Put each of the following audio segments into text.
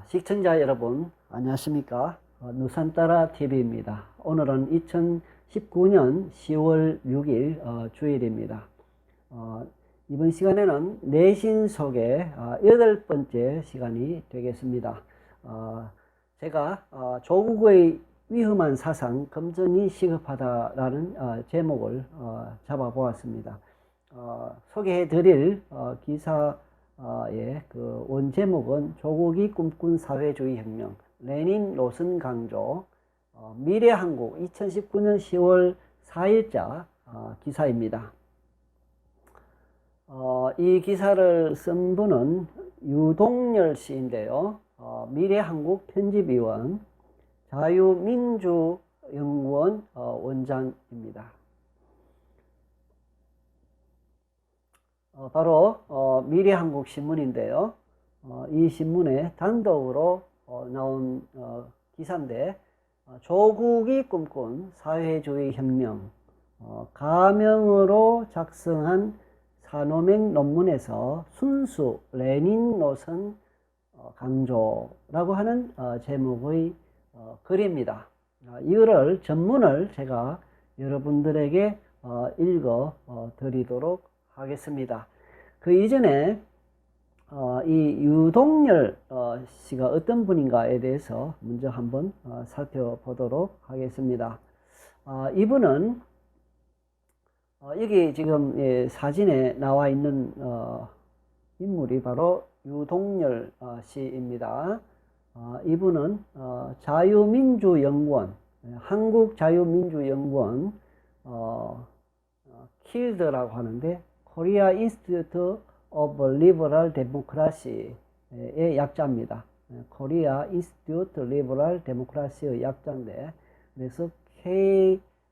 시청자 여러분 안녕하십니까? 누산따라 TV입니다. 오늘은 2019년 10월 6일 주일입니다. 이번 시간에는 내신 속의 8번째 시간이 되겠습니다. 제가 조국의 위험한 사상 검증이 시급하다라는 제목을 잡아보았습니다. 소개해 드릴 기사의 그 원제목은 조국이 꿈꾼 사회주의 혁명, 레닌 노선 강조, 미래한국 2019년 10월 4일자 기사입니다. 이 기사를 쓴 분은 유동열 씨인데요. 미래한국 편집위원, 자유민주연구원 원장입니다. 바로 미래한국 신문인데요. 이 신문에 단독으로 나온 기사인데, 조국이 꿈꾼 사회주의 혁명, 가명으로 작성한 산호맹 논문에서 순수 레닌 노선 강조라고 하는 제목의 글입니다. 이거를 전문을 제가 여러분들에게 읽어 드리도록 하겠습니다. 그 이전에 이 유동열 씨가 어떤 분인가에 대해서 먼저 한번 살펴보도록 하겠습니다. 이분은 여기 지금 사진에 나와 있는 인물이 바로 유동열 씨입니다. 이분은 자유민주연구원, 한국자유민주연구원 킬드라고 하는데 Korea Institute of Liberal Democracy의 약자입니다. Korea Institute of Liberal Democracy의 약자인데, 그래서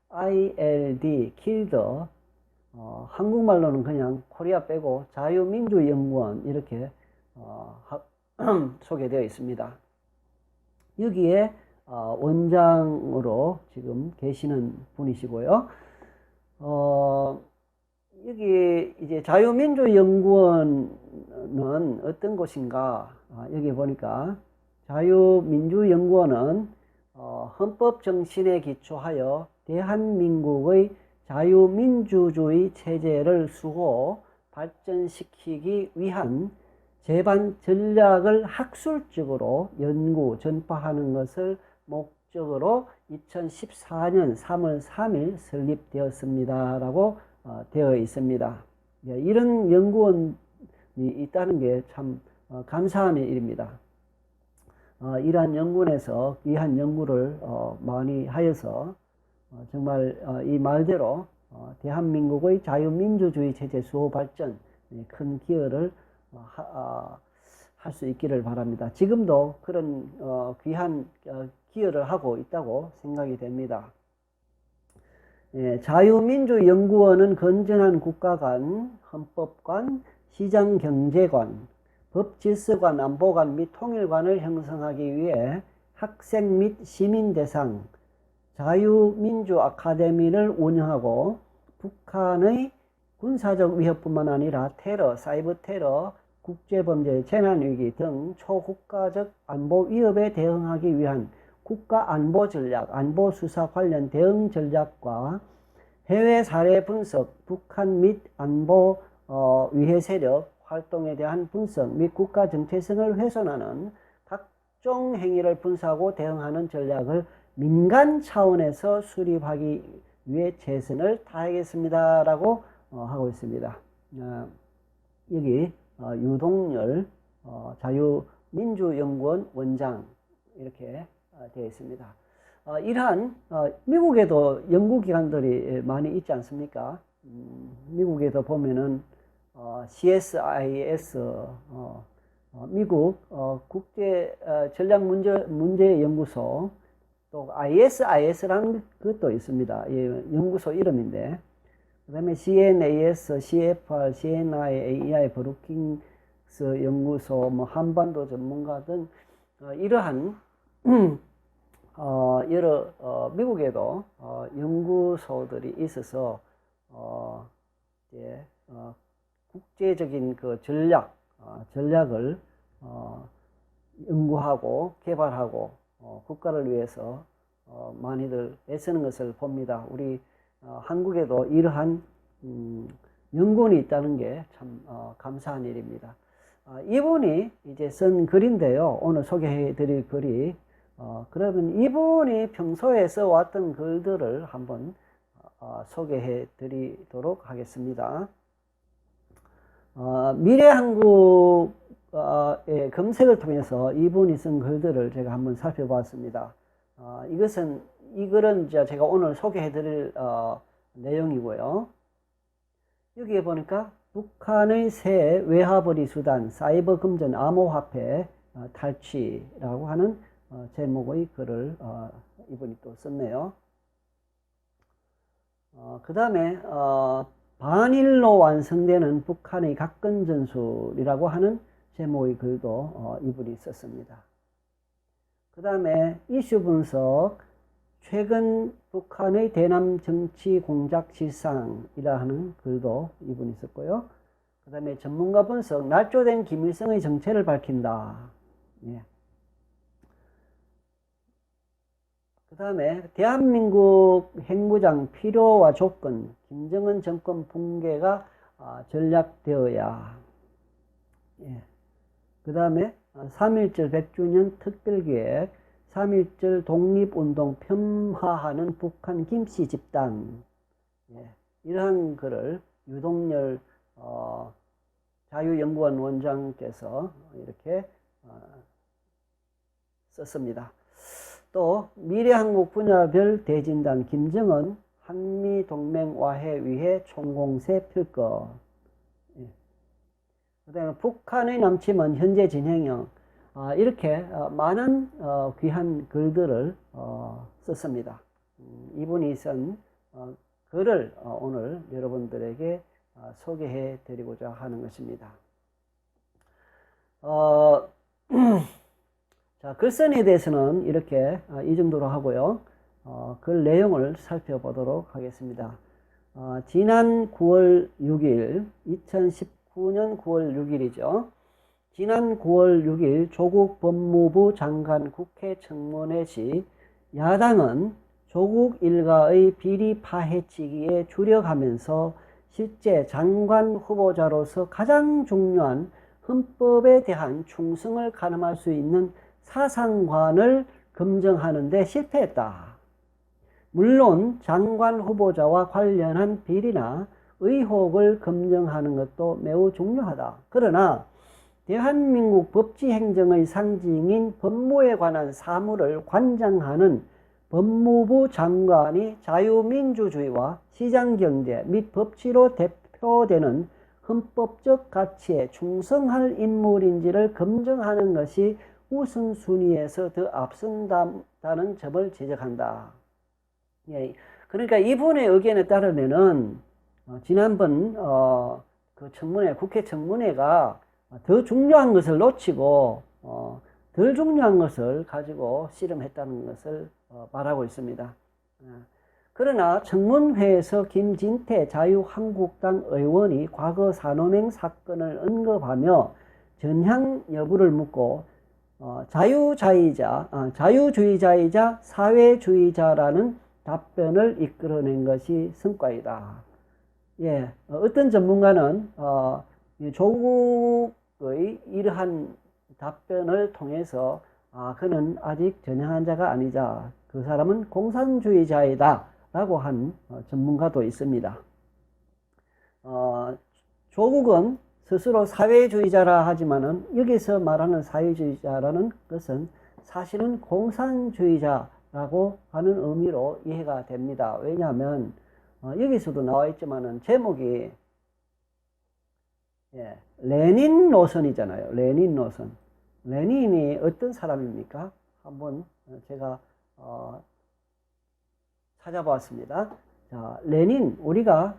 KILD, 킬드, 한국말로는 그냥 코리아 빼고 자유민주연구원 이렇게 소개되어 있습니다. 여기에 원장으로 지금 계시는 분이시고요. 여기 이제 자유민주연구원은 어떤 곳인가? 여기 보니까 자유민주연구원은 헌법 정신에 기초하여 대한민국의 자유민주주의 체제를 수호 발전시키기 위한 제반 전략을 학술적으로 연구 전파하는 것을 목적으로 2014년 3월 3일 설립되었습니다 라고 되어 있습니다. 이런 연구원이 있다는 게 참 감사한 일입니다. 이러한 연구원에서 귀한 연구를 많이 하여서 정말 이 말대로 대한민국의 자유민주주의 체제 수호 발전 큰 기여를 할 수 있기를 바랍니다. 지금도 그런 귀한 기여를 하고 있다고 생각이 됩니다. 자유민주연구원은 건전한 국가관, 헌법관, 시장경제관, 법질서관, 안보관 및 통일관을 형성하기 위해 학생 및 시민 대상 자유민주 아카데미를 운영하고 북한의 군사적 위협뿐만 아니라 테러, 사이버 테러, 국제범죄, 재난위기 등 초국가적 안보 위협에 대응하기 위한 국가안보전략, 안보수사 관련 대응 전략과 해외 사례 분석, 북한 및 안보 위해 세력 활동에 대한 분석 및 국가 정체성을 훼손하는 각종 행위를 분석하고 대응하는 전략을 민간 차원에서 수립하기 위해 최선을 다하겠습니다 라고 하고 있습니다. 여기 유동열 자유민주연구원 원장 이렇게 되어 있습니다. 이러한 미국에도 연구기관들이 많이 있지 않습니까? 미국에도 보면은 CSIS 미국 국제 전략 문제 연구소, 또 ISIS라는 것도 있습니다. 연구소 이름인데, 그 다음에 CNAS, CFR, CNI, AEI, 브루킹스 연구소, 한반도 전문가 등 이러한 여러 미국에도 연구소들이 있어서 이제 국제적인 그 전략을 연구하고 개발하고 국가를 위해서 많이들 애쓰는 것을 봅니다. 우리 한국에도 이러한 연구원이 있다는 게 참 감사한 일입니다. 이분이 이제 쓴 글인데요. 오늘 소개해 드릴 글이 그러면 이분이 평소에 써왔던 글들을 한번 소개해 드리도록 하겠습니다. 미래한국의 검색을 통해서 이분이 쓴 글들을 제가 한번 살펴봤습니다. 이 글은 제가 오늘 소개해 드릴 내용이고요. 여기에 보니까 북한의 새 외화벌이 수단 사이버 금전 암호화폐 탈취라고 하는 제목의 글을 이분이 또 썼네요. 그 다음에 반일로 완성되는 북한의 각건 전술이라고 하는 제목의 글도 이분이 썼습니다. 그 다음에 이슈 분석 최근 북한의 대남 정치 공작 실상이라 하는 글도 이분이 썼고요. 그 다음에 전문가 분석 날조된 김일성의 정체를 밝힌다. 예. 그 다음에 대한민국 핵무장 필요와 조건 김정은 정권 붕괴가 전략되어야. 예. 그 다음에 3.1절 100주년 특별기획 3.1절 독립운동 폄하하는 북한 김씨 집단. 예. 이러한 글을 유동열 자유연구원 원장께서 이렇게 썼습니다. 또 미래한국 분야별 대진단 김정은 한미동맹화해 위해 총공세 필것. 예. 그 다음에 북한의 남침은 현재 진행형. 이렇게 많은 귀한 글들을 썼습니다. 이분이 쓴 글을 오늘 여러분들에게 소개해 드리고자 하는 것입니다. 자, 글쓴이에 대해서는 이렇게 이 정도로 하고요. 글 내용을 살펴보도록 하겠습니다. 지난 9월 6일 2019년 9월 6일이죠. 지난 9월 6일 조국 법무부 장관 국회 청문회 시 야당은 조국 일가의 비리 파헤치기에 주력하면서 실제 장관 후보자로서 가장 중요한 헌법에 대한 충성을 가늠할 수 있는 사상관을 검증하는 데 실패했다. 물론 장관 후보자와 관련한 비리나 의혹을 검증하는 것도 매우 중요하다. 그러나 대한민국 법치행정의 상징인 법무에 관한 사무를 관장하는 법무부 장관이 자유민주주의와 시장경제 및 법치로 대표되는 헌법적 가치에 충성할 인물인지를 검증하는 것이 우선순위에서 더 앞선다는 점을 지적한다. 예, 그러니까 이분의 의견에 따르면은 지난번 그 청문회, 국회 청문회가 더 중요한 것을 놓치고 덜 중요한 것을 가지고 씨름했다는 것을 말하고 있습니다. 그러나 청문회에서 김진태 자유한국당 의원이 과거 산호맹 사건을 언급하며 전향 여부를 묻고 자유주의자이자 사회주의자라는 답변을 이끌어낸 것이 성과이다. 예, 어떤 전문가는 조국의 이러한 답변을 통해서 그는 아직 전향한 자가 아니자 그 사람은 공산주의자이다 라고 한 전문가도 있습니다. 조국은 스스로 사회주의자라 하지만은 여기서 말하는 사회주의자라는 것은 사실은 공산주의자라고 하는 의미로 이해가 됩니다. 왜냐하면 여기서도 나와 있지만은 제목이 레닌 노선이잖아요. 레닌 노선. 레닌이 어떤 사람입니까? 한번 제가 찾아봤습니다. 자, 레닌 우리가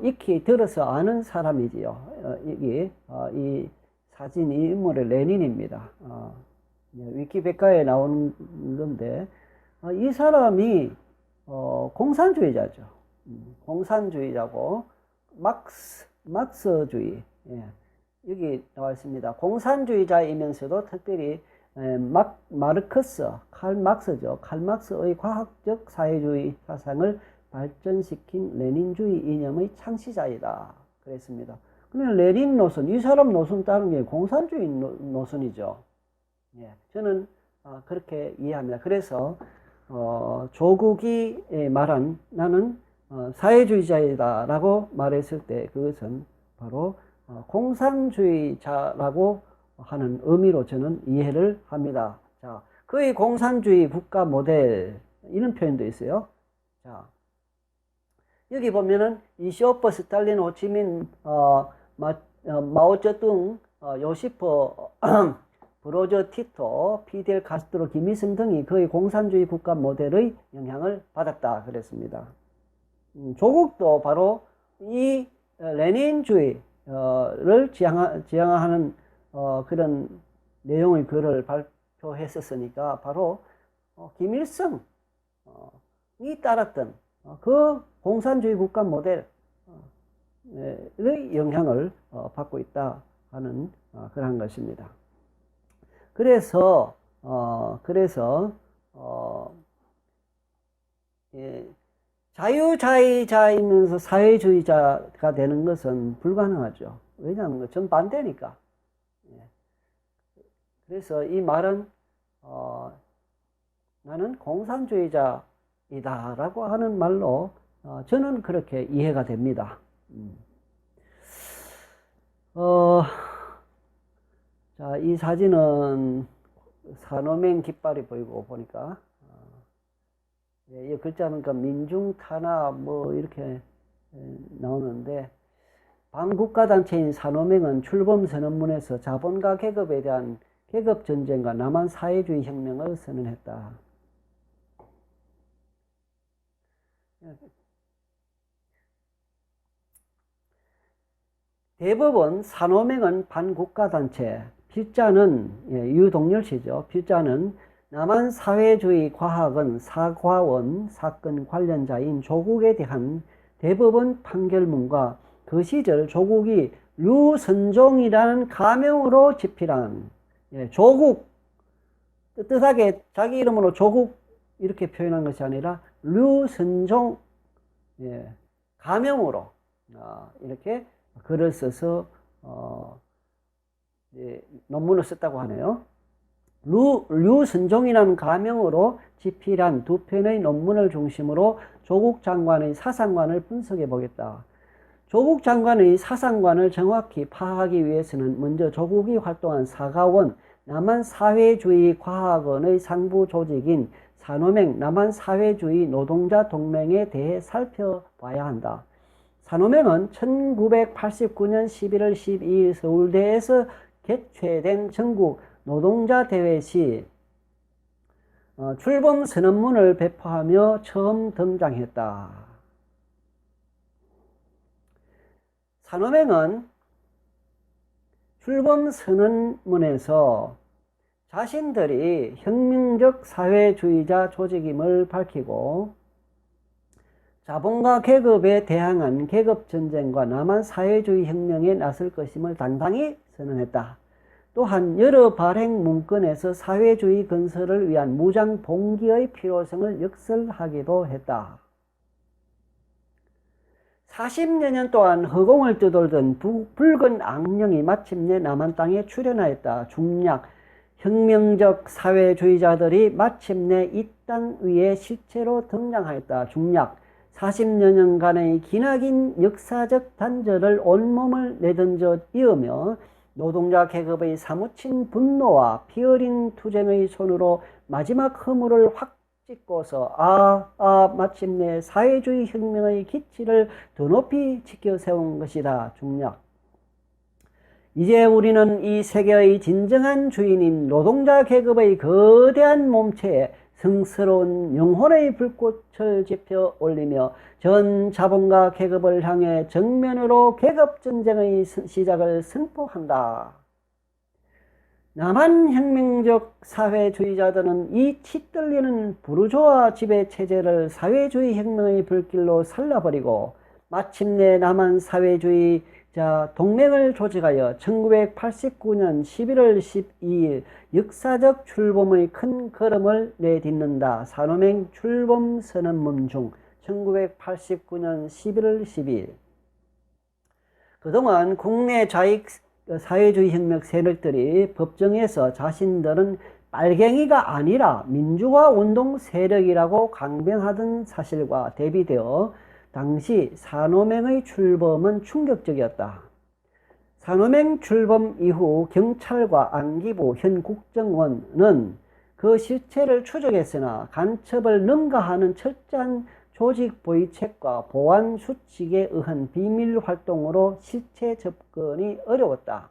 익히 들어서 아는 사람이지요. 여기 이 사진 이 인물의 레닌입니다. 위키백과에 나오는 건데 이 사람이 공산주의자죠. 공산주의자고 막스주의. 예. 여기 나와 있습니다. 공산주의자이면서도 특별히 칼 막스죠. 칼 막스의 과학적 사회주의 사상을 발전시킨 레닌주의 이념의 창시자이다. 그랬습니다. 그러면 레닌 노선, 이 사람 노선 따른 게 공산주의 노선이죠. 예, 저는 그렇게 이해합니다. 그래서 조국이 말한 나는 사회주의자이다라고 말했을 때 그것은 바로 공산주의자라고 하는 의미로 저는 이해를 합니다. 자, 그의 공산주의 국가 모델 이런 표현도 있어요. 자, 여기 보면은 이시오프, 스탈린, 호치민, 마오쩌둥, 요시프, 브로저 티토, 피델 카스트로, 김일성 등이 그의 공산주의 국가 모델의 영향을 받았다 그랬습니다. 조국도 바로 이 레닌주의를 지향하는 그런 내용의 글을 발표했었으니까 바로 김일성이 따랐던 그 공산주의 국가 모델의 영향을 받고 있다 하는 그런 것입니다. 그래서 자유자의자이면서 사회주의자가 되는 것은 불가능하죠. 왜냐하면 정반대니까. 그래서 이 말은 나는 공산주의자이다 라고 하는 말로 저는 그렇게 이해가 됩니다. 자, 이 사진은 산호맹 깃발이 보이고 보니까 이 글자 보니까 민중탄압 뭐 이렇게 나오는데, 반국가단체인 산호맹은 출범선언문에서 자본가 계급에 대한 계급전쟁과 남한 사회주의 혁명을 선언했다. 대법원 산호맹은 반국가단체, 필자는 유동열씨죠. 필자는 남한 사회주의 과학은 사과원 사건 관련자인 조국에 대한 대법원 판결문과 그 시절 조국이 류선종이라는 가명으로 집필한, 조국, 뜻하게 자기 이름으로 조국 이렇게 표현한 것이 아니라 류선종 가명으로 이렇게 글을 써서 논문을 썼다고 하네요. 류선종이라는 가명으로 집필한 두 편의 논문을 중심으로 조국 장관의 사상관을 분석해 보겠다. 조국 장관의 사상관을 정확히 파악하기 위해서는 먼저 조국이 활동한 사과원, 남한사회주의 과학원의 상부 조직인 산호맹, 남한사회주의 노동자 동맹에 대해 살펴봐야 한다. 산호맹은 1989년 11월 12일 서울대에서 개최된 전국 노동자 대회 시 출범 선언문을 배포하며 처음 등장했다. 산호맹은 출범 선언문에서 자신들이 혁명적 사회주의자 조직임을 밝히고 자본가 계급에 대항한 계급전쟁과 남한 사회주의 혁명에 나설 것임을 당당히 선언했다. 또한 여러 발행 문건에서 사회주의 건설을 위한 무장 봉기의 필요성을 역설하기도 했다. 40여 년 동안 허공을 떠돌던 붉은 악령이 마침내 남한 땅에 출현하였다. 중략, 혁명적 사회주의자들이 마침내 이 땅 위에 실체로 등장하였다. 중략, 40여 년간의 기나긴 역사적 단절을 온몸을 내던져 이으며 노동자 계급의 사무친 분노와 피어린 투쟁의 손으로 마지막 허물을 확 찍고서 마침내 사회주의 혁명의 기치를 더 높이 지켜 세운 것이다. 중략. 이제 우리는 이 세계의 진정한 주인인 노동자 계급의 거대한 몸체에 성스러운 영혼의 불꽃을 지펴 올리며 전 자본가 계급을 향해 정면으로 계급전쟁의 시작을 선포한다. 남한 혁명적 사회주의자들은 이 치떨리는 부르주아 지배체제를 사회주의 혁명의 불길로 살라버리고 마침내 남한 사회주의 자, 동맹을 조직하여 1989년 11월 12일 역사적 출범의 큰 걸음을 내딛는다. 산호맹 출범 선언문 중 1989년 11월 12일. 그동안 국내 좌익 사회주의 혁명 세력들이 법정에서 자신들은 빨갱이가 아니라 민주화 운동 세력이라고 강변하던 사실과 대비되어 당시 산호맹의 출범은 충격적이었다. 산호맹 출범 이후 경찰과 안기부, 현 국정원은 그 실체를 추적했으나 간첩을 능가하는 철저한 조직 보이책과 보안 수칙에 의한 비밀 활동으로 실체 접근이 어려웠다.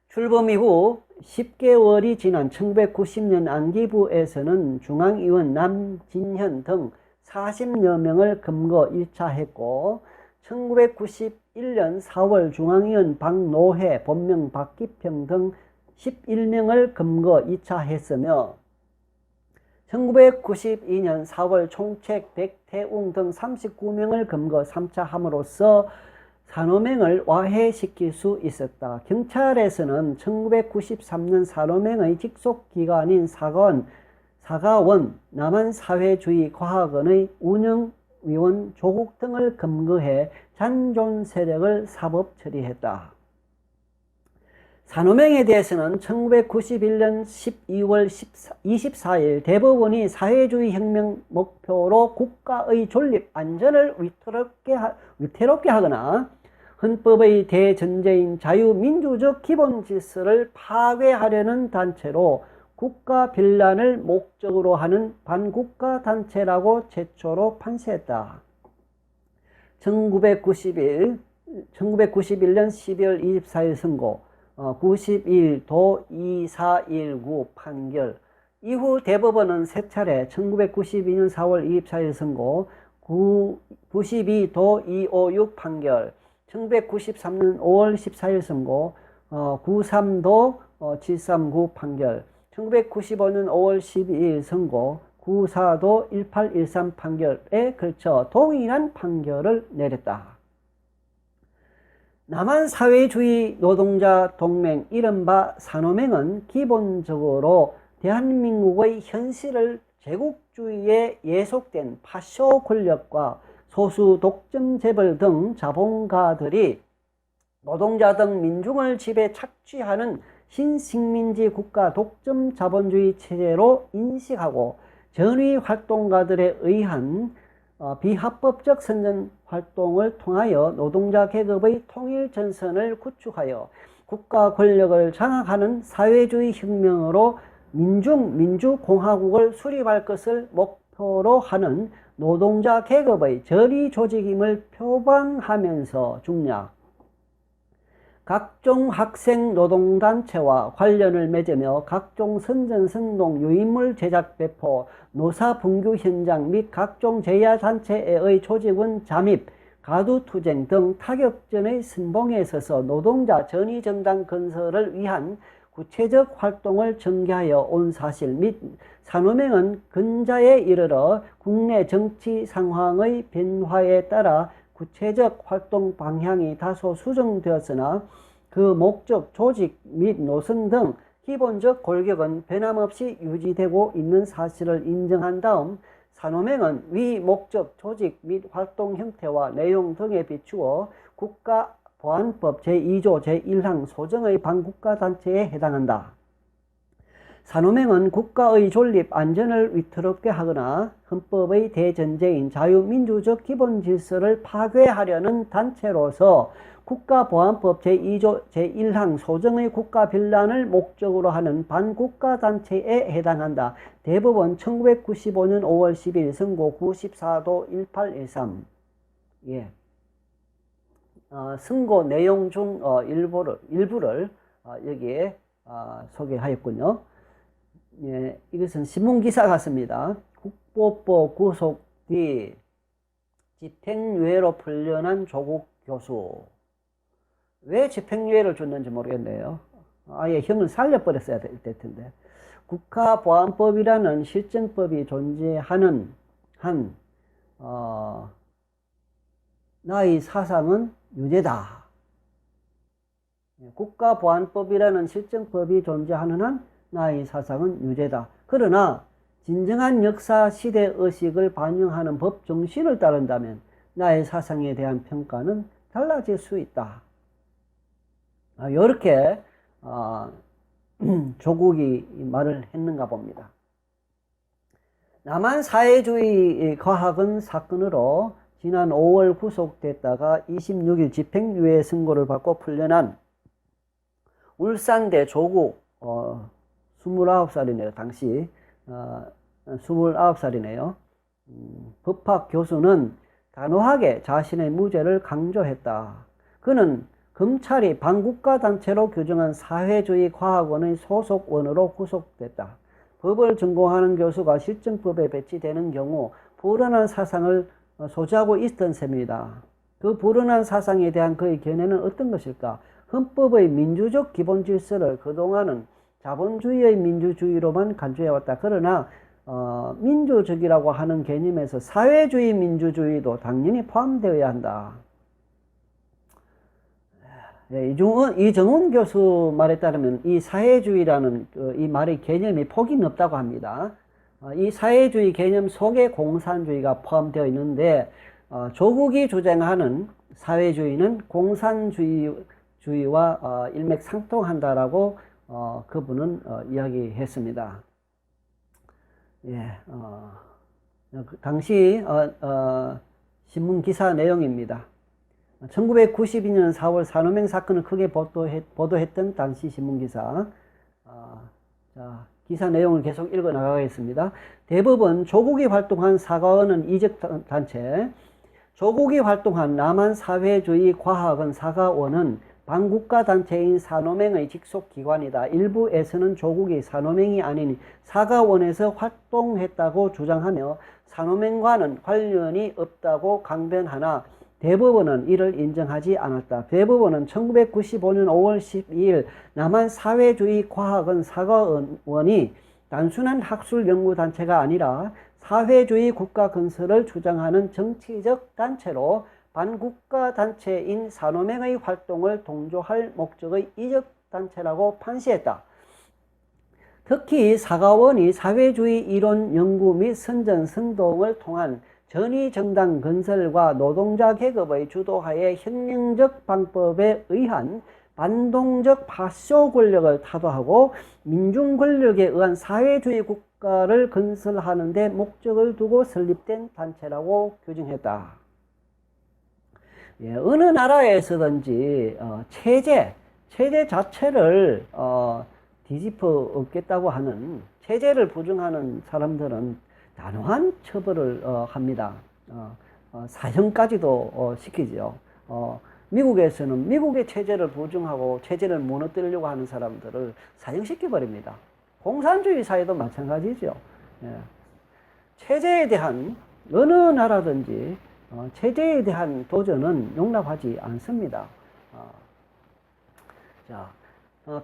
출범 이후 10개월이 지난 1990년 안기부에서는 중앙위원 남진현 등 40여 명을 검거 1차 했고 1991년 4월 중앙위원 박노해, 본명 박기평 등 11명을 검거 2차 했으며 1992년 4월 총책 백태웅 등 39명을 검거 3차 함으로써 산호맹을 와해시킬 수 있었다. 경찰에서는 1993년 산호맹의 직속기관인 사가원, 남한사회주의과학원의 운영위원 조국 등을 검거해 잔존 세력을 사법 처리했다. 산호맹에 대해서는 1991년 12월 24일 대법원이 사회주의 혁명 목표로 국가의 존립, 안전을 위태롭게 하거나 헌법의 대전제인 자유민주적 기본 질서를 파괴하려는 단체로 국가 변란을 목적으로 하는 반국가 단체라고 최초로 판시했다. 1991년 12월 24일 선고, 91도 2419 판결 이후 대법원은 세 차례 1992년 4월 24일 선고, 92도 256 판결, 1993년 5월 14일 선고, 93도 739 판결, 1995년 5월 12일 선고, 94도 1813 판결에 걸쳐 동일한 판결을 내렸다. 남한사회주의 노동자 동맹 이른바 산호맹은 기본적으로 대한민국의 현실을 제국주의에 예속된 파쇼 권력과 소수 독점 재벌 등 자본가들이 노동자 등 민중을 지배 착취하는 신식민지 국가 독점 자본주의 체제로 인식하고 전위 활동가들에 의한 비합법적 선전 활동을 통하여 노동자 계급의 통일 전선을 구축하여 국가 권력을 장악하는 사회주의 혁명으로 민주공화국을 수립할 것을 목표로 하는 노동자 계급의 전위 조직임을 표방하면서 중략 각종 학생 노동단체와 관련을 맺으며 각종 선전선동 유인물 제작 배포 노사 분규 현장 및 각종 제야단체의 조직원 잠입 가두투쟁 등 타격전의 선봉에 서서 노동자 전위정당 건설을 위한 구체적 활동을 전개하여 온 사실 및 산호맹은 근자에 이르러 국내 정치 상황의 변화에 따라 구체적 활동 방향이 다소 수정되었으나 그 목적, 조직 및 노선 등 기본적 골격은 변함없이 유지되고 있는 사실을 인정한 다음 산호맹은 위 목적, 조직 및 활동 형태와 내용 등에 비추어 국가보안법 제2조 제1항 소정의 반국가단체에 해당한다. 산호맹은 국가의 존립, 안전을 위태롭게 하거나 헌법의 대전제인 자유민주적 기본 질서를 파괴하려는 단체로서 국가보안법 제2조 제1항 소정의 국가 변란을 목적으로 하는 반국가 단체에 해당한다. 대법원 1995년 5월 10일 선고 94도 1813. 예. 선고 내용 중 일부를 여기에 소개하였군요. 예, 이것은 신문기사 같습니다. 국보법 구속 뒤 집행유예로 풀려난 조국 교수. 왜 집행유예를 줬는지 모르겠네요. 아예 형을 살려버렸어야 될 텐데. 국가보안법이라는 실정법이 존재하는 나의 사상은 유죄다. 국가보안법이라는 실정법이 존재하는 한 나의 사상은 유죄다. 그러나 진정한 역사 시대의식을 반영하는 법 정신을 따른다면 나의 사상에 대한 평가는 달라질 수 있다. 이렇게 조국이 말을 했는가 봅니다. 남한 사회주의 과학은 사건으로 지난 5월 구속됐다가 26일 집행유예 선고를 받고 풀려난 울산대 조국 29살이네요. 당시 29살이네요. 법학 교수는 단호하게 자신의 무죄를 강조했다. 그는 검찰이 반국가 단체로 규정한 사회주의 과학원의 소속원으로 구속됐다. 법을 전공하는 교수가 실정법에 배치되는 경우 불온한 사상을 소지하고 있던 셈입니다. 그 불온한 사상에 대한 그의 견해는 어떤 것일까? 헌법의 민주적 기본 질서를 그동안은 자본주의의 민주주의로만 간주해왔다. 그러나 민주적이라고 하는 개념에서 사회주의 민주주의도 당연히 포함되어야 한다. 이정훈 교수 말에 따르면 이 사회주의라는 이 말의 개념이 폭이 넓다고 합니다. 이 사회주의 개념 속에 공산주의가 포함되어 있는데 조국이 주장하는 사회주의는 공산주의와 일맥상통한다라고 그분은 이야기했습니다. 예, 당시 신문 기사 내용입니다. 1992년 4월 산호맹 사건을 크게 보도했던 당시 신문기사. 자, 기사 내용을 계속 읽어 나가겠습니다. 대법원 조국이 활동한 사과원은 이적단체, 조국이 활동한 남한사회주의 과학원 사과원은 반국가 단체인 산호맹의 직속기관이다. 일부에서는 조국이 산호맹이 아닌 사과원에서 활동했다고 주장하며 산호맹과는 관련이 없다고 강변하나 대법원은 이를 인정하지 않았다. 대법원은 1995년 5월 12일 남한사회주의 과학원 사과원이 단순한 학술연구단체가 아니라 사회주의 국가 건설을 주장하는 정치적 단체로 반국가 단체인 산호맹의 활동을 동조할 목적의 이적단체라고 판시했다. 특히 사과원이 사회주의 이론 연구 및 선전 선동을 통한 전위정당 건설과 노동자 계급의 주도하에 혁명적 방법에 의한 반동적 파쇼 권력을 타도하고 민중 권력에 의한 사회주의 국가를 건설하는 데 목적을 두고 설립된 단체라고 규정했다. 예, 어느 나라에서든지 체제 자체를 뒤집어 엎겠다고 하는 체제를 부정하는 사람들은 단호한 처벌을 합니다. 사형까지도 시키죠. 미국에서는 미국의 체제를 부정하고 체제를 무너뜨리려고 하는 사람들을 사형시켜버립니다. 공산주의 사회도 마찬가지죠. 예. 체제에 대한 어느 나라든지 체제에 대한 도전은 용납하지 않습니다.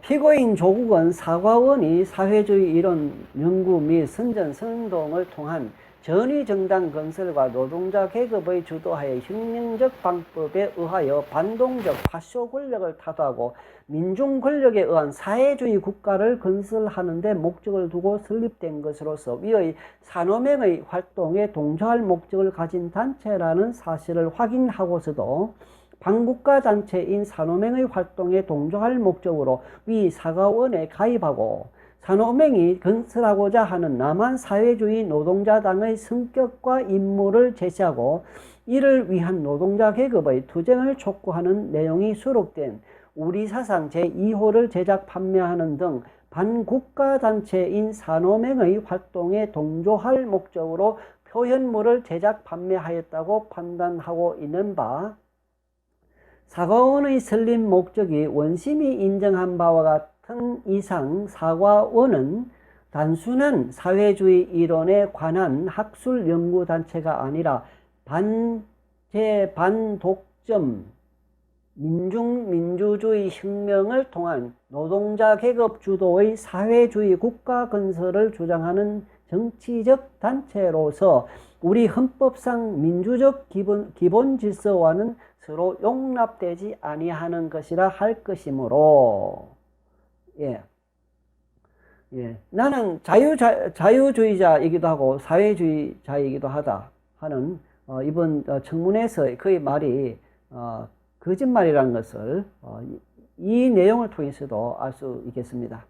피고인 조국은 사과원이 사회주의 이론 연구 및 선전 선동을 통한 전위정당 건설과 노동자 계급의 주도하에 혁명적 방법에 의하여 반동적 파쇼 권력을 타도하고 민중 권력에 의한 사회주의 국가를 건설하는 데 목적을 두고 설립된 것으로서 위의 산호맹의 활동에 동조할 목적을 가진 단체라는 사실을 확인하고서도 반국가 단체인 산호맹의 활동에 동조할 목적으로 위 사과원에 가입하고 산호맹이 건설하고자 하는 남한사회주의 노동자당의 성격과 임무를 제시하고 이를 위한 노동자 계급의 투쟁을 촉구하는 내용이 수록된 우리사상 제2호를 제작 판매하는 등 반국가 단체인 산호맹의 활동에 동조할 목적으로 표현물을 제작 판매하였다고 판단하고 있는 바, 사과원의 설립 목적이 원심이 인정한 바와 같은 이상 사과원은 단순한 사회주의 이론에 관한 학술 연구단체가 아니라 반독점 민주주의 혁명을 통한 노동자 계급 주도의 사회주의 국가 건설을 주장하는 정치적 단체로서 우리 헌법상 민주적 기본 질서와는 서로 용납되지 아니하는 것이라 할 것이므로, 예. 예. 나는 자유주의자이기도 하고 사회주의자이기도 하다 하는 이번 청문회에서의 그의 말이 거짓말이라는 것을 이 내용을 통해서도 알 수 있겠습니다.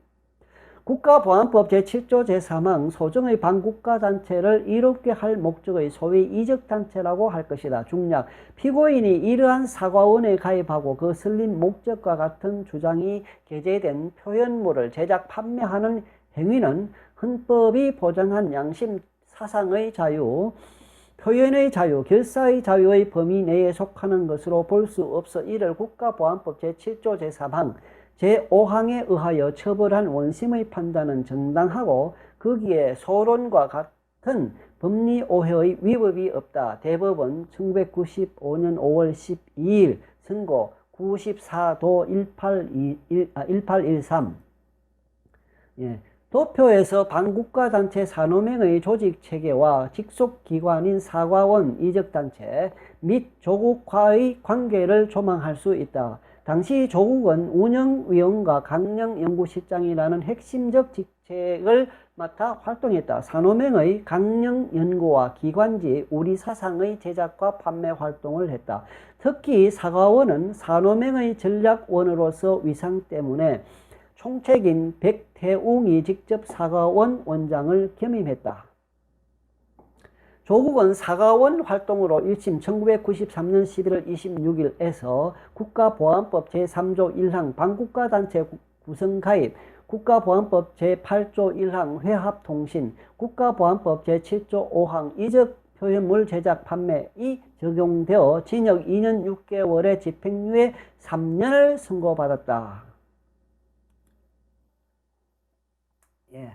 국가보안법 제7조 제3항 소정의 반국가단체를 이롭게 할 목적의 소위 이적단체라고 할 것이다. 중략 피고인이 이러한 사과원에 가입하고 그 설립 목적과 같은 주장이 게재된 표현물을 제작 판매하는 행위는 헌법이 보장한 양심 사상의 자유, 표현의 자유, 결사의 자유의 범위 내에 속하는 것으로 볼 수 없어 이를 국가보안법 제7조 제3항 제5항에 의하여 처벌한 원심의 판단은 정당하고 거기에 소론과 같은 법리 오해의 위법이 없다. 대법원 1995년 5월 12일 선고 94도 1813. 예. 도표에서 반국가단체 산호맹의 조직체계와 직속기관인 사과원 이적단체 및 조국과의 관계를 조망할 수 있다. 당시 조국은 운영위원과 강령연구실장이라는 핵심적 직책을 맡아 활동했다. 산호맹의 강령연구와 기관지 우리 사상의 제작과 판매 활동을 했다. 특히 사과원은 산호맹의 전략원으로서 위상 때문에 총책인 백태웅이 직접 사과원 원장을 겸임했다. 조국은 사과원 활동으로 1심 1993년 11월 26일에서 국가보안법 제3조 1항 반국가단체 구성가입, 국가보안법 제8조 1항 회합통신, 국가보안법 제7조 5항 이적 표현물 제작 판매이 적용되어 징역 2년 6개월의 집행유예 3년을 선고받았다. 예.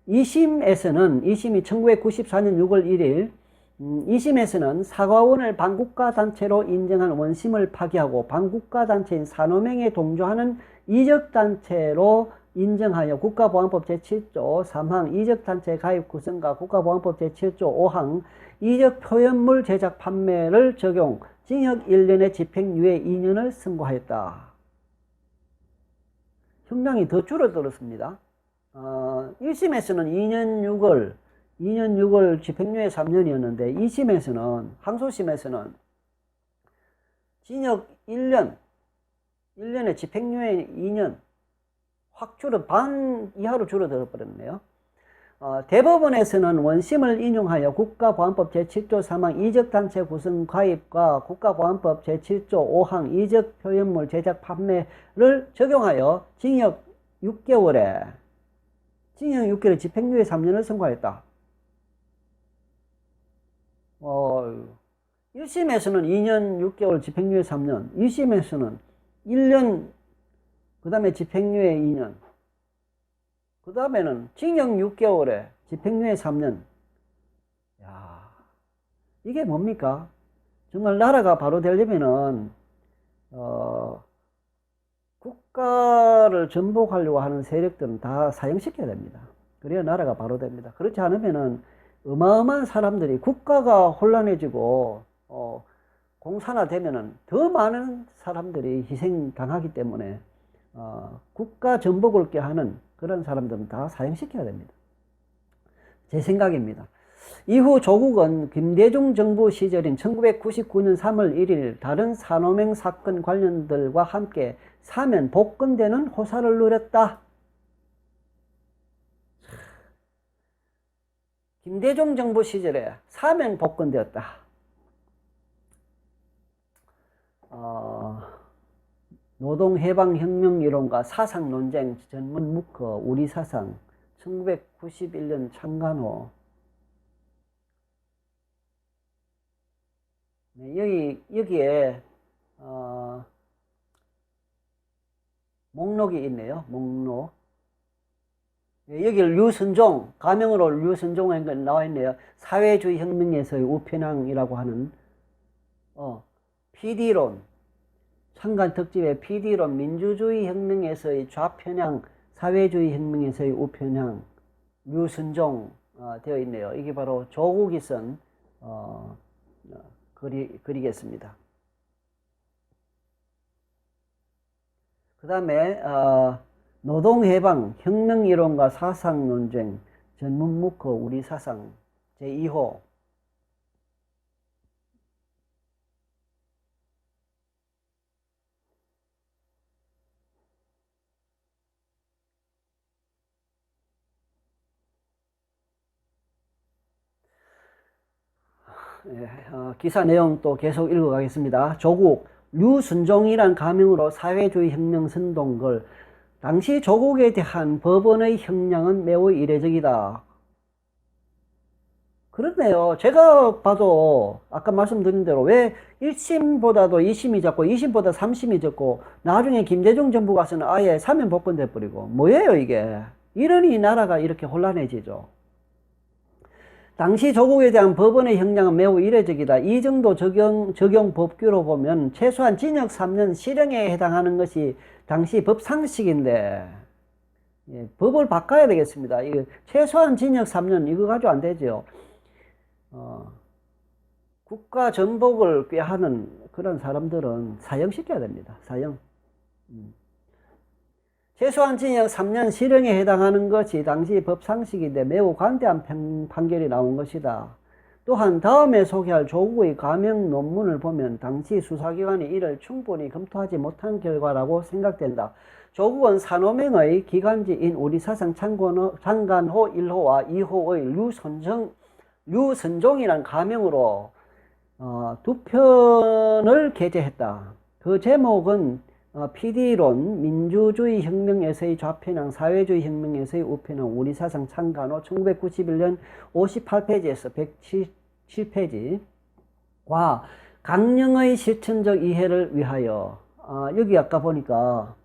2심이 1994년 6월 1일 2심에서는 사과원을 반국가단체로 인정한 원심을 파기하고 반국가단체인 산호맹에 동조하는 이적단체로 인정하여 국가보안법 제7조 3항 이적단체 가입 구성과 국가보안법 제7조 5항 이적 표현물 제작 판매를 적용 징역 1년의 집행유예 2년을 선고하였다. 형량이 더 줄어들었습니다. 1심에서는 2년 6월 집행유예 3년이었는데 2심에서는 항소심에서는 징역 1년에 집행유예 2년 확 반 이하로 줄어들어 버렸네요. 대법원에서는 원심을 인용하여 국가보안법 제7조 3항 이적단체 구성 가입과 국가보안법 제7조 5항 이적 표현물 제작 판매를 적용하여 징역 6개월에 집행유예 3년을 선고하였다. 1심에서는 2년 6개월 집행유예 3년, 2심에서는 1년 그 다음에 집행유예 2년, 그 다음에는 징역 6개월에 집행유예 3년. 야, 이게 뭡니까? 정말 나라가 바로 되려면은 국가를 전복하려고 하는 세력들은 다 사형시켜야 됩니다. 그래야 나라가 바로 됩니다. 그렇지 않으면은 어마어마한 사람들이 국가가 혼란해지고 공산화되면은 더 많은 사람들이 희생당하기 때문에 국가 전복을 꾀하는 그런 사람들은 다 사형시켜야 됩니다. 제 생각입니다. 이후 조국은 김대중 정부 시절인 1999년 3월 1일 다른 산호맹 사건 관련들과 함께 사면 복권되는 호사를 누렸다. 김대중 정부 시절에 사면 복권되었다. 노동해방혁명이론과 사상논쟁 전문 묵커 우리 사상 1991년 창간호. 네, 여기에 목록이 있네요. 목록. 네, 여기 류선종, 가명으로 류선종 한 건 나와 있네요. 사회주의 혁명에서의 우편향이라고 하는 PD론, 창간 특집의 PD론, 민주주의 혁명에서의 좌편향, 사회주의 혁명에서의 우편향, 류선종 되어 있네요. 이게 바로 조국이 쓴 글이겠습니다. 그 다음에 노동해방, 혁명이론과 사상논쟁, 전문묵호 우리 사상 제2호. 기사 내용 또 계속 읽어가겠습니다. 조국, 류순종이란 가명으로 사회주의 혁명 선동글. 당시 조국에 대한 법원의 형량은 매우 이례적이다. 그렇네요. 제가 봐도 아까 말씀드린 대로 왜 1심보다도 2심이 적고 2심보다 3심이 적고 나중에 김대중 정부 가서는 아예 사면 복권돼 버리고 뭐예요 이게. 이러니 나라가 이렇게 혼란해지죠. 당시 조국에 대한 법원의 형량은 매우 이례적이다. 이 정도 적용 법규로 보면 최소한 징역 3년 실형에 해당하는 것이 당시 법 상식인데 법을 바꿔야 되겠습니다. 이거 최소한 징역 3년 이거 가지고 안 되죠. 국가 전복을 꾀하는 그런 사람들은 사형시켜야 됩니다. 사형. 최소한 징역 3년 실형에 해당하는 것이 당시 법상식인데 매우 관대한 판결이 나온 것이다. 또한 다음에 소개할 조국의 가명 논문을 보면 당시 수사기관이 이를 충분히 검토하지 못한 결과라고 생각된다. 조국은 산호맹의 기간지인 우리사상 장관호 1호와 2호의 류선종이란 가명으로 두 편을 게재했다. 그 제목은 PD론, 민주주의 혁명에서의 좌편향, 사회주의 혁명에서의 우편향, 우리사상 창간호 1991년 58페이지에서 107페이지와 강령의 실천적 이해를 위하여 여기 아까 보니까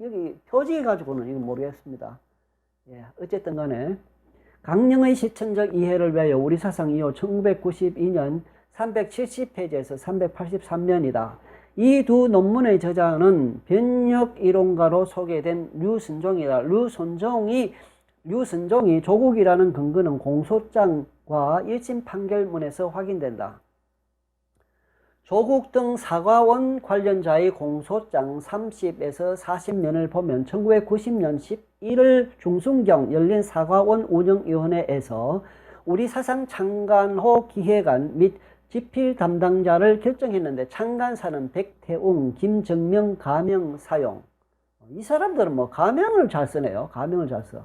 여기 표지 가지고는 이거 모르겠습니다. 예, 어쨌든 간에 강령의 실천적 이해를 위하여 우리사상 2호 1992년 370페이지에서 383면이다. 이 두 논문의 저자는 변혁이론가로 소개된 류선종이다. 류선종이 조국이라는 근거는 공소장과 1심 판결문에서 확인된다. 조국 등 사과원 관련자의 공소장 30에서 40면을 보면 1990년 11월 중순경 열린 사과원 운영위원회에서 우리사상 창간호 기획안 및 집필 담당자를 결정했는데 창간사는 백태웅, 김정명 가명 사용. 이 사람들은 뭐 가명을 잘 쓰네요. 가명을 잘 써.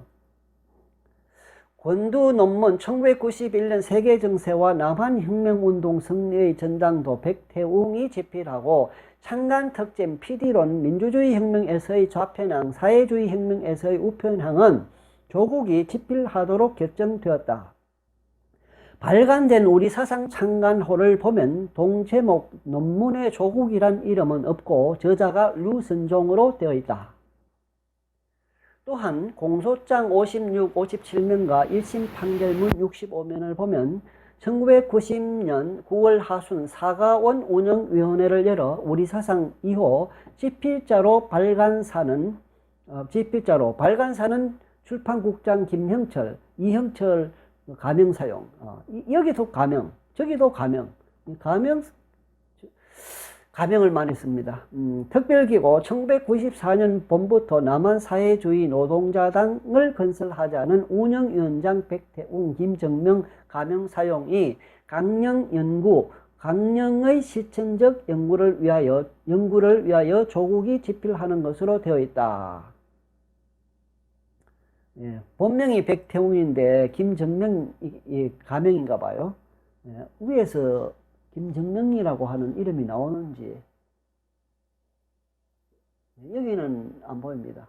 권두 논문 1991년 세계정세와 남한혁명운동 승리의 전당도 백태웅이 집필하고 창간특징 PD론 민주주의 혁명에서의 좌편향 사회주의 혁명에서의 우편향은 조국이 집필하도록 결정되었다. 발간된 우리사상 창간호를 보면 동제목 논문에 조국이란 이름은 없고 저자가 류선종으로 되어 있다. 또한 공소장 56, 57면과 1심 판결문 65면을 보면 1990년 9월 하순 사과원 운영위원회를 열어 우리사상 2호 집필자로 발간사는 출판국장 김형철, 이형철 가명 사용. 여기도 가명, 저기도 가명. 가명을 많이 씁니다. 특별기고 1994년 봄부터 남한사회주의 노동자당을 건설하자는 운영위원장 백태웅, 김정명 가명 사용이 강령의 실천적 연구를 위하여 조국이 집필하는 것으로 되어 있다. 예, 본명이 백태웅인데 김정명이 가명인가 봐요. 예, 위에서 김정명이라고 하는 이름이 나오는지 여기는 안 보입니다.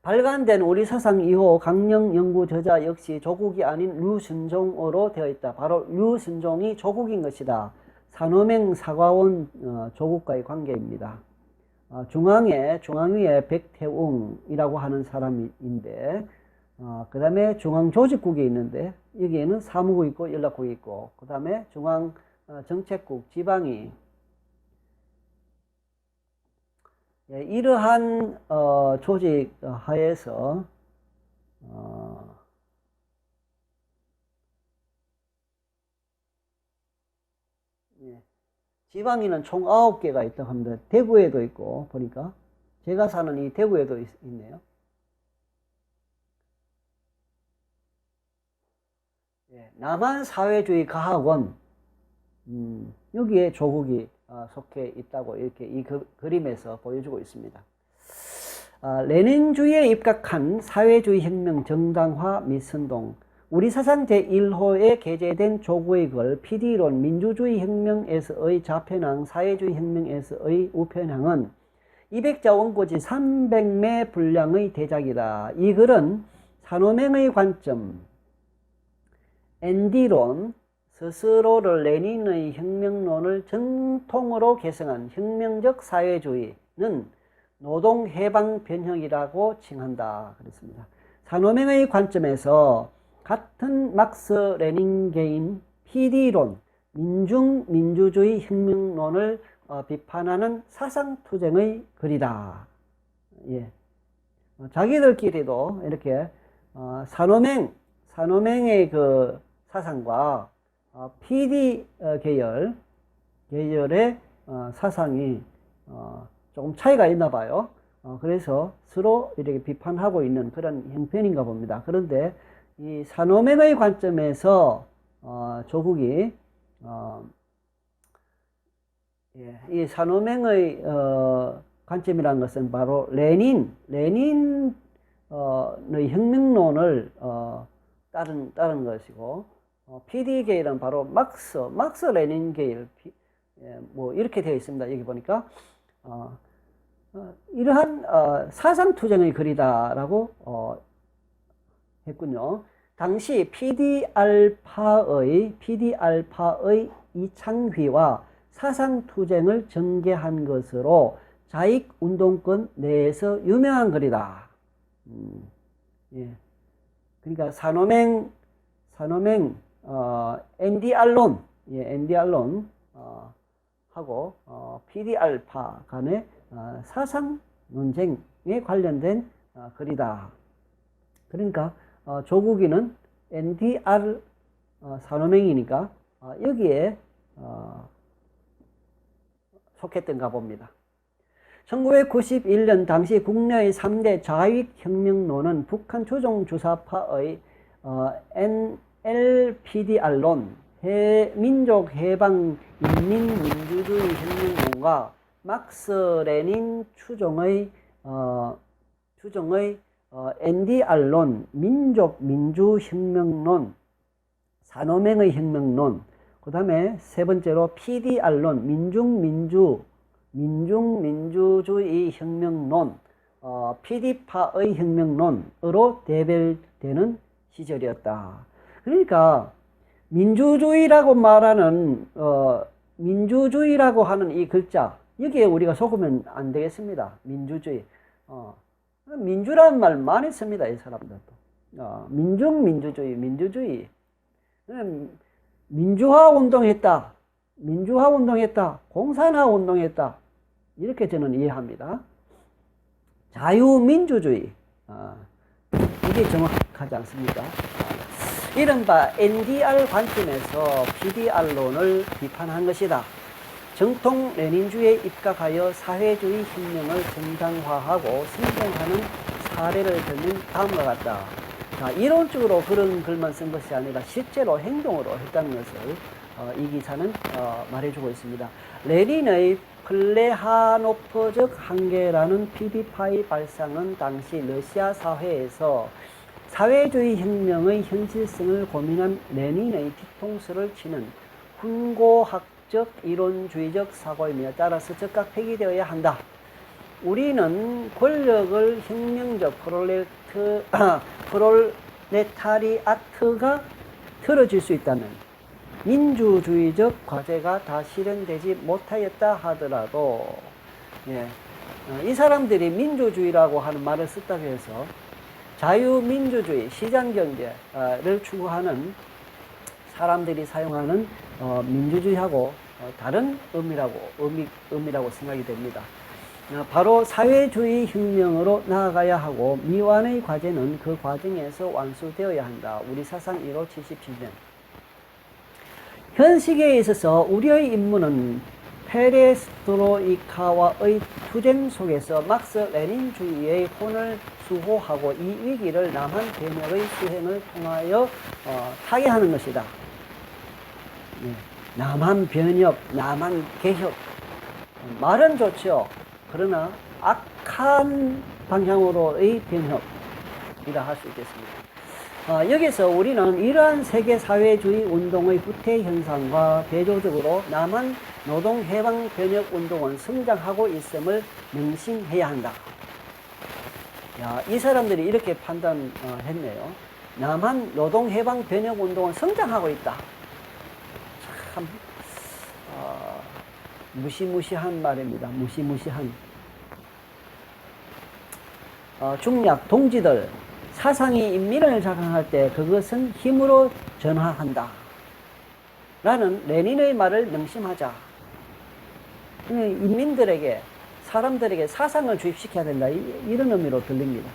발간된 우리사상 2호 강령 연구 저자 역시 조국이 아닌 류선종으로 되어 있다. 바로 류선종이 조국인 것이다. 산호맹 사과원 조국과의 관계입니다. 중앙위에 백태웅이라고 하는 사람인데 그 다음에 중앙조직국이 있는데 여기에는 사무국이 있고 연락국이 있고 그 다음에 중앙 정책국, 지방이 이러한 조직 하에서 지방에는 총 9개가 있다고 합니다. 대구에도 있고 보니까 제가 사는 이 대구에도 있네요. 남한사회주의 과학원 여기에 조국이 속해 있다고 이렇게 이 그림에서 보여주고 있습니다. 레닌주의에 입각한 사회주의 혁명 정당화 및 선동, 우리 사상 제1호에 게재된 조국의 글 PD론 민주주의 혁명에서의 좌편향, 사회주의 혁명에서의 우편향은 200자 원고지 300매 분량의 대작이다. 이 글은 산호맹의 관점, ND론, 스스로를 레닌의 혁명론을 정통으로 개성한 혁명적 사회주의는 노동해방 변형이라고 칭한다. 그랬습니다. 산호맹의 관점에서 같은 막스 레닌계인 PD론, 민중민주주의 혁명론을 비판하는 사상투쟁의 글이다. 예. 자기들끼리도 이렇게 산호맹의 그 사상과 PD 계열의 사상이 조금 차이가 있나 봐요. 그래서 서로 이렇게 비판하고 있는 그런 형편인가 봅니다. 그런데 이 산호맹의 관점에서 조국이 이 산호맹의 관점이라는 것은 바로 레닌의 혁명론을 따른 것이고, PD 계열은 바로 막스 레닌 계열, 뭐 이렇게 되어 있습니다. 여기 보니까 이러한 사상투쟁의 글이다라고 했군요. 당시 PD-알파의 이창휘와 사상투쟁을 전개한 것으로 자익운동권 내에서 유명한 글이다. 예. 그러니까 산호맹 ND알론, ND알론 하고 PD-알파 간의 사상 논쟁에 관련된 글이다. 그러니까 조국이는 NDR 산호맹이니까 여기에 속했던가 봅니다. 1991년 당시 국내의 3대 좌익혁명론은 북한 조정주사파의 NLPDR론, 민족해방인민민주주의 혁명론과 막스 레닌 추종의 NDR론, 민족민주혁명론, 산호맹의 혁명론, 그 다음에 세 번째로 PDR론, 민중민주주의 혁명론, PD파의 혁명론으로 대별되는 시절이었다. 그러니까 민주주의라고 말하는 민주주의라고 하는 이 글자, 여기에 우리가 속으면 안 되겠습니다. 민주주의. 민주라는 말 많이 씁니다. 이 사람들도. 민주주의. 민주화 운동했다. 공산화 운동했다. 이렇게 저는 이해합니다. 자유민주주의. 이게 정확하지 않습니까? 이른바 NDR 관점에서 PDR론을 비판한 것이다. 정통 레닌주의에 입각하여 사회주의 혁명을 정당화하고 선동하는 사례를 들면 다음과 같다. 자, 이론적으로 그런 글만 쓴 것이 아니라 실제로 행동으로 했다는 것을 이 기사는 말해주고 있습니다. 레닌의 플레하노프적 한계라는 PD파의 발상은 당시 러시아 사회에서 사회주의 혁명의 현실성을 고민한 레닌의 뒤통수를 치는 훈고학적 이론주의적 사고이며 따라서 즉각 폐기되어야 한다. 우리는 권력을 혁명적 프롤레타리아트가 틀어질 수 있다면 민주주의적 과제가 다 실현되지 못하였다 하더라도, 이 사람들이 민주주의라고 하는 말을 썼다고 해서 자유민주주의, 시장경제를 추구하는 사람들이 사용하는 민주주의하고 다른 의미라고 생각이 됩니다. 바로 사회주의 혁명으로 나아가야 하고 미완의 과제는 그 과정에서 완수되어야 한다. 우리 사상 1호 77년. 현 시기에 있어서 우리의 임무는 페레스트로이카와의 투쟁 속에서 막스 레닌주의의 혼을 수호하고 이 위기를 남한 변혁의 수행을 통하여 타개하는 것이다. 남한 변혁, 남한 개혁. 말은 좋죠. 그러나 악한 방향으로의 변혁이라 할 수 있겠습니다. 여기서 우리는 이러한 세계 사회주의 운동의 후퇴 현상과 대조적으로 남한 노동해방 변혁 운동은 성장하고 있음을 명심해야 한다. 야, 이 사람들이 이렇게 판단했네요. 남한 노동해방 변혁 운동은 성장하고 있다. 참 무시무시한 말입니다. 무시무시한. 중략 동지들, 사상이 인민을 자극할 때 그것은 힘으로 전화한다. 라는 레닌의 말을 명심하자. 인민들에게, 사람들에게 사상을 주입시켜야 된다. 이런 의미로 들립니다.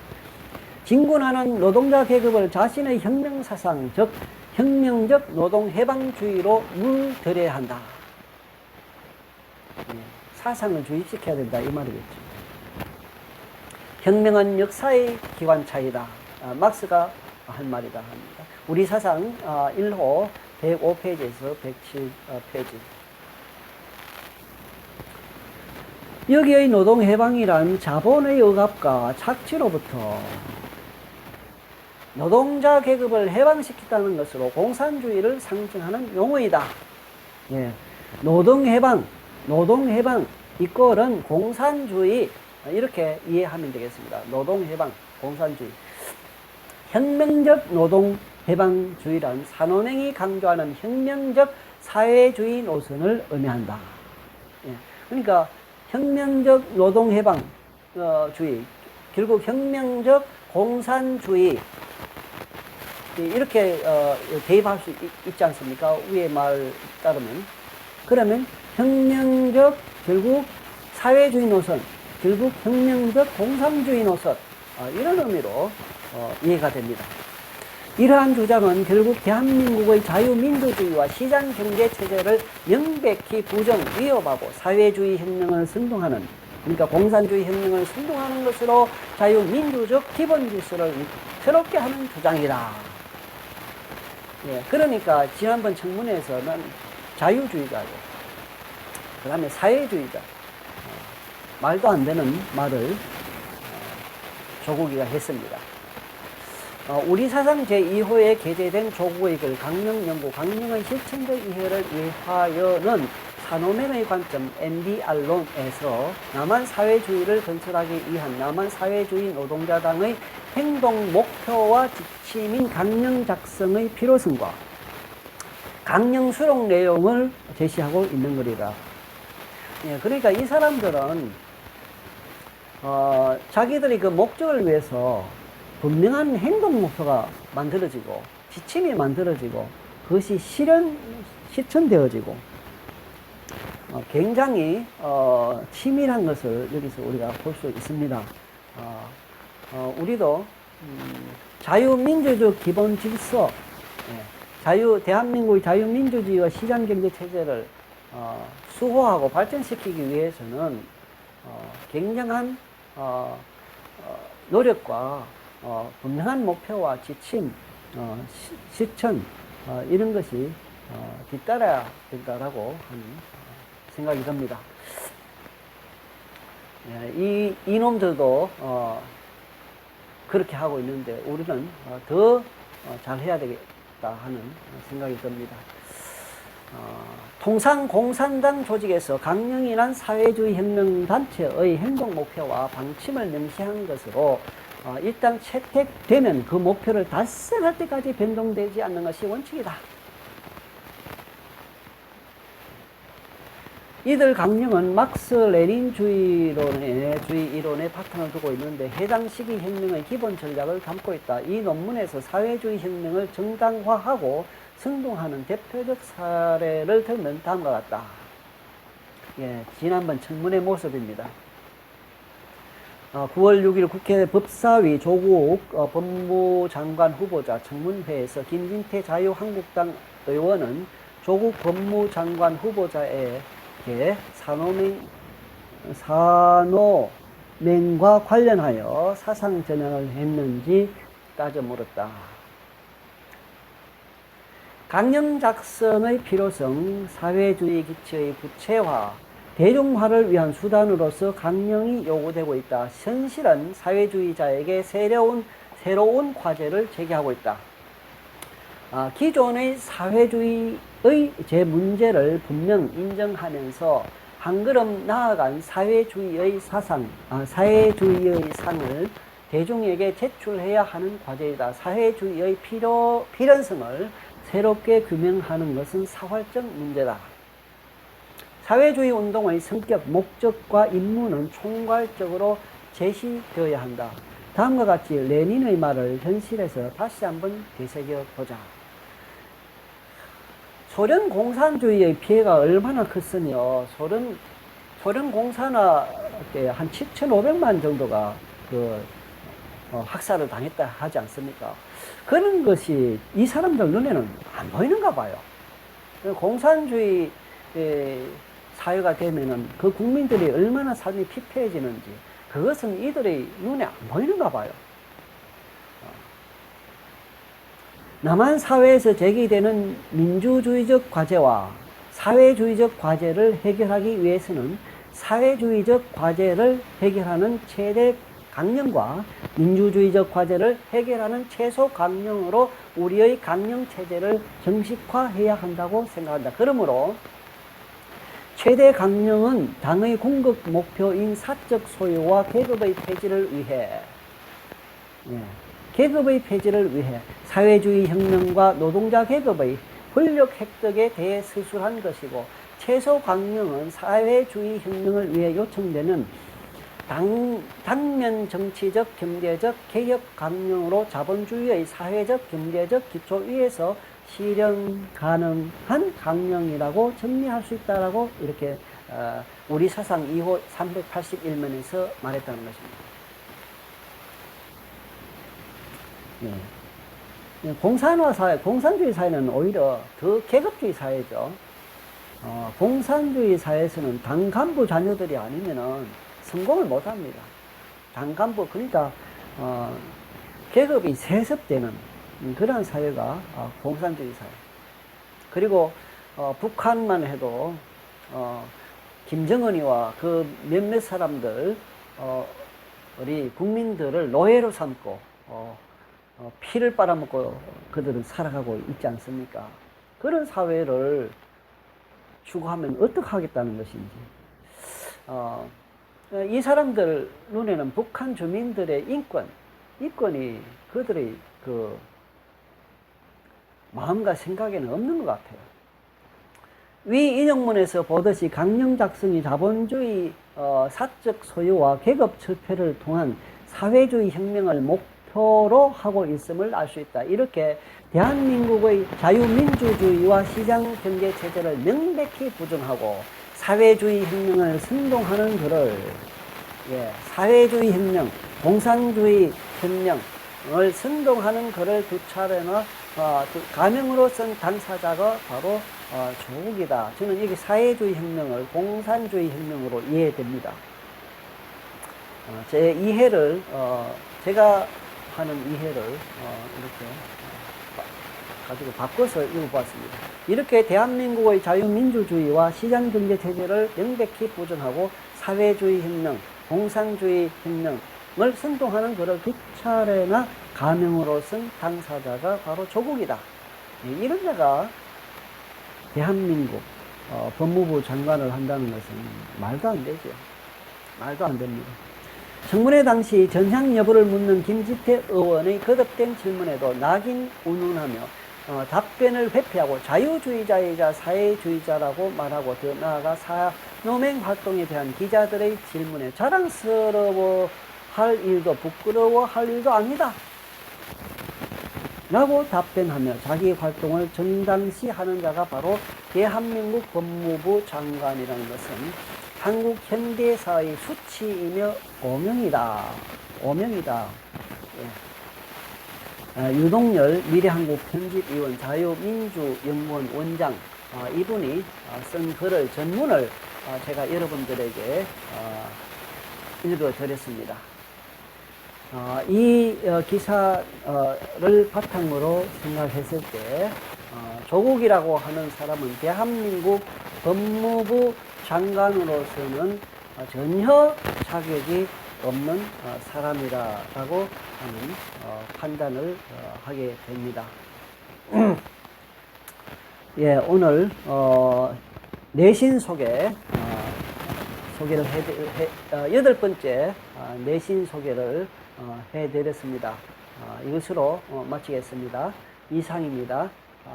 진군하는 노동자 계급을 자신의 혁명사상, 즉 혁명적 노동해방주의로 물들여야 한다. 사상을 주입시켜야 된다. 이 말이겠죠. 혁명은 역사의 기관차이다. 막스가 한 말이다 합니다. 우리 사상 1호 105페이지에서 107페이지. 여기의 노동해방이란 자본의 억압과 착취로부터 노동자 계급을 해방시켰다는 것으로 공산주의를 상징하는 용어이다. 예. 노동해방 이꼴은 공산주의, 이렇게 이해하면 되겠습니다. 노동해방, 공산주의. 혁명적 노동해방주의란 산원행이 강조하는 혁명적 사회주의 노선을 의미한다. 예. 그러니까 혁명적 노동해방주의, 결국 혁명적 공산주의, 이렇게 대입할 수 있지 않습니까? 위의 말 따르면. 그러면 혁명적, 결국 사회주의 노선, 결국 혁명적 공산주의 노선, 이런 의미로 이해가 됩니다. 이러한 주장은 결국 대한민국의 자유민주주의와 시장경제체제를 명백히 부정, 위협하고 사회주의 혁명을 선동하는, 그러니까 공산주의 혁명을 선동하는 것으로 자유민주적 기본질서를 위태롭게 하는 주장이다. 예, 그러니까 지난번 청문회에서는 자유주의자고, 그 다음에 사회주의자, 말도 안 되는 말을 조국이가 했습니다. 우리 사상 제2호에 게재된 조국의 글 강령연구, 강령의 실천적 이해를 위하여는 산호맹의 관점 NDR론에서 남한 사회주의를 건설하기 위한 남한 사회주의 노동자당의 행동 목표와 지침인 강령 작성의 필요성과 강령 수록 내용을 제시하고 있는 거리라. 예, 그러니까 이 사람들은 자기들이 그 목적을 위해서 분명한 행동 목표가 만들어지고 지침이 만들어지고 그것이 실천되어지고 굉장히 치밀한 것을 여기서 우리가 볼 수 있습니다. 우리도 자유민주적 기본 질서, 대한민국의 자유민주주의와 시장경제체제를 수호하고 발전시키기 위해서는 굉장한 노력과 분명한 목표와 지침, 실천, 이런 것이 뒤따라야 된다라고 하는 생각이 듭니다. 이놈들도 그렇게 하고 있는데 우리는 더 잘해야 되겠다 하는 생각이 듭니다. 통상 공산당 조직에서 강령이란 사회주의 혁명단체의 행동 목표와 방침을 명시한 것으로 일단 채택되면 그 목표를 달성할 때까지 변동되지 않는 것이 원칙이다. 이들 강령은 막스 레닌주의 이론에 바탕을 두고 있는데 해당 시기 혁명의 기본 전략을 담고 있다. 이 논문에서 사회주의 혁명을 정당화하고 선동하는 대표적 사례를 들면 다음과 같다. 예, 지난번 청문회 모습입니다. 9월 6일 국회 법사위 조국 법무장관 후보자 청문회에서 김진태 자유한국당 의원은 조국 법무장관 후보자에게 산호맹과 관련하여 사상 전향을 했는지 따져 물었다. 강령 작성의 필요성, 사회주의 기치의 구체화, 대중화를 위한 수단으로서 강령이 요구되고 있다. 현실은 사회주의자에게 새로운 과제를 제기하고 있다. 기존의 사회주의의 제 문제를 분명 인정하면서 한 걸음 나아간 사회주의의 사회주의의 상을 대중에게 제출해야 하는 과제이다. 사회주의의 필연성을 새롭게 규명하는 것은 사활적 문제다. 사회주의 운동의 성격, 목적과 임무는 총괄적으로 제시되어야 한다. 다음과 같이 레닌의 말을 현실에서 다시 한번 되새겨보자. 소련 공산주의의 피해가 얼마나 컸으며 소련 공산화 때 한 7,500만 정도가 학살을 당했다 하지 않습니까? 그런 것이 이 사람들 눈에는 안 보이는가 봐요. 공산주의 사회가 되면은 그 국민들이 얼마나 삶이 피폐해지는지 그것은 이들의 눈에 안 보이는가 봐요. 남한 사회에서 제기되는 민주주의적 과제와 사회주의적 과제를 해결하기 위해서는 사회주의적 과제를 해결하는 최대 강령과 민주주의적 과제를 해결하는 최소 강령으로 우리의 강령 체제를 정식화해야 한다고 생각한다. 그러므로 최대 강령은 당의 궁극 목표인 사적 소유와 계급의 폐지를 위해 사회주의 혁명과 노동자 계급의 권력 획득에 대해 서술한 것이고, 최소 강령은 사회주의 혁명을 위해 요청되는 당면 정치적, 경제적 개혁 강령으로 자본주의의 사회적, 경제적 기초 위에서 실현 가능한 강령이라고 정리할 수 있다라고 이렇게 우리 사상 2호 381면에서 말했다는 것입니다. 공산화 사회, 공산주의 사회는 오히려 더 계급주의 사회죠. 공산주의 사회에서는 당 간부 자녀들이 아니면은 성공을 못 합니다. 당 간부, 그러니까 계급이 세습되는 그러한 사회가 공산주의 사회. 그리고 북한만 해도 김정은이와 그 몇몇 사람들 우리 국민들을 노예로 삼고 피를 빨아먹고 그들은 살아가고 있지 않습니까? 그런 사회를 추구하면 어떻게 하겠다는 것인지. 이 사람들 눈에는 북한 주민들의 인권이 그들의 그 마음과 생각에는 없는 것 같아요. 위 인용문에서 보듯이 강령 작성이 자본주의 사적 소유와 계급 철폐를 통한 사회주의 혁명을 목표로 하고 있음을 알 수 있다. 이렇게 대한민국의 자유민주주의와 시장경제체제를 명백히 부정하고 사회주의 혁명을 선동하는 글을 사회주의 혁명, 공산주의 혁명을 선동하는 글을 두 차례나 가명으로 쓴 당사자가 바로 조국이다. 저는 여기 사회주의 혁명을 공산주의 혁명으로 이해됩니다. 제 이해를 제가 하는 이해를 이렇게 가지고 바꿔서 읽어봤습니다. 이렇게 대한민국의 자유민주주의와 시장경제체제를 명백히 부정하고 사회주의 혁명, 공산주의 혁명을 선동하는 글을 두 차례나 가명으로 쓴 당사자가 바로 조국이다. 이런 자가 대한민국 법무부 장관을 한다는 것은 말도 안 되죠. 말도 안 됩니다. 청문회 당시 전향 여부를 묻는 김진태 의원의 거듭된 질문에도 낙인 운운하며 답변을 회피하고 자유주의자이자 사회주의자라고 말하고 더 나아가 산호맹 활동에 대한 기자들의 질문에 자랑스러워할 일도 부끄러워할 일도 아니다. 라고 답변하며 자기 활동을 정당시하는 자가 바로 대한민국 법무부 장관이라는 것은 한국 현대사의 수치이며 오명이다. 오명이다. 예. 유동열 미래한국 편집위원 자유민주연구원 원장 이분이 쓴 글을 전문을 제가 여러분들에게 읽어드렸습니다. 이 기사를 바탕으로 생각했을 때 조국이라고 하는 사람은 대한민국 법무부 장관으로서는 전혀 자격이 없는 사람이라고 하는 판단을 하게 됩니다. 예, 오늘 내신 소개를 여덟 번째 내신 소개를 해드렸습니다. 이것으로 마치겠습니다. 이상입니다.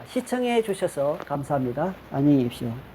시청해 주셔서 감사합니다. 안녕히 계십시오.